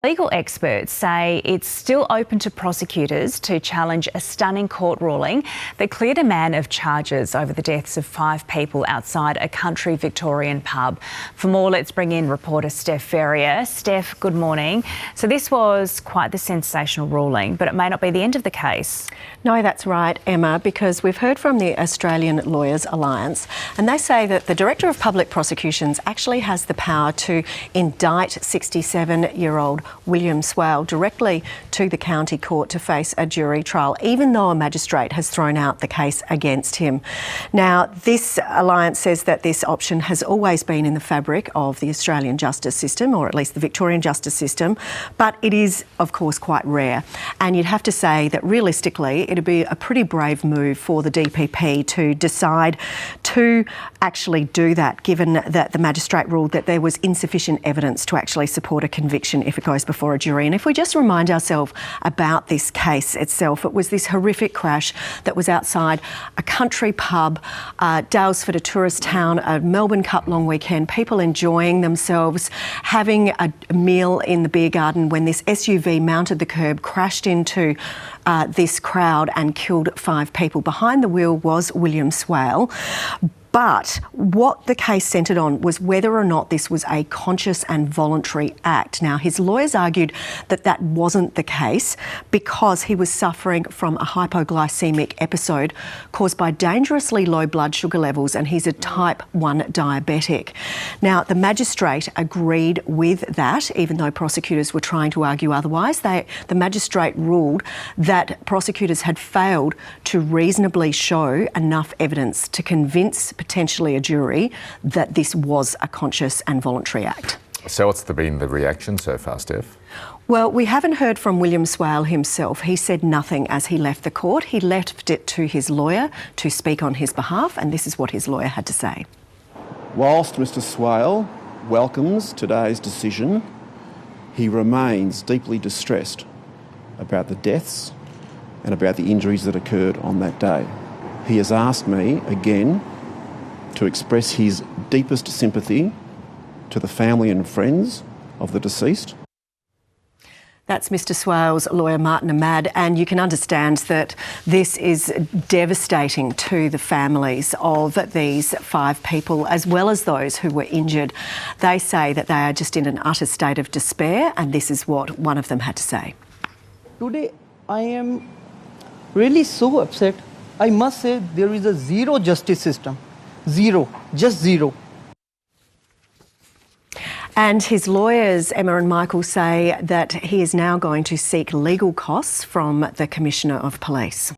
Legal experts say it's still open to prosecutors to challenge a stunning court ruling that cleared a man of charges over the deaths of 5 people outside a country Victorian pub. For more, let's bring in reporter Steph Ferrier. Steph, good morning. So this was quite the sensational ruling, but it may not be the end of the case. No, that's right, Emma, because we've heard from the Australian Lawyers Alliance, and they say that the Director of Public Prosecutions actually has the power to indict 67-year-old William Swale directly to the county court to face a jury trial, even though a magistrate has thrown out the case against him. Now, this alliance says that this option has always been in the fabric of the Australian justice system, or at least the Victorian justice system, but it is, of course, quite rare. And you'd have to say that realistically, it'd be a pretty brave move for the DPP to decide to actually do that, given that the magistrate ruled that there was insufficient evidence to actually support a conviction if it goes before a jury. And if we just remind ourselves about this case itself, it was this horrific crash that was outside a country pub, Daylesford, a tourist town, a Melbourne Cup long weekend, people enjoying themselves, having a meal in the beer garden when this SUV mounted the curb, crashed into this crowd and killed 5 people. Behind the wheel was William Swale. But what the case centred on was whether or not this was a conscious and voluntary act. Now, his lawyers argued that that wasn't the case because he was suffering from a hypoglycemic episode caused by dangerously low blood sugar levels, and he's a type 1 diabetic. Now, the magistrate agreed with that, even though prosecutors were trying to argue otherwise. The magistrate ruled that prosecutors had failed to reasonably show enough evidence to convince potentially a jury that this was a conscious and voluntary act. So what's been the reaction so far, Steph? Well, we haven't heard from William Swale himself. He said nothing as he left the court. He left it to his lawyer to speak on his behalf, and this is what his lawyer had to say. Whilst Mr Swale welcomes today's decision, he remains deeply distressed about the deaths and about the injuries that occurred on that day. He has asked me again to express his deepest sympathy to the family and friends of the deceased. That's Mr Swale's lawyer, Martin Ahmad, and you can understand that this is devastating to the families of these 5 people, as well as those who were injured. They say that they are just in an utter state of despair, and this is what one of them had to say. Today, I am really so upset. I must say there is a zero justice system. Zero, just zero. And his lawyers, Emma and Michael, say that he is now going to seek legal costs from the Commissioner of Police.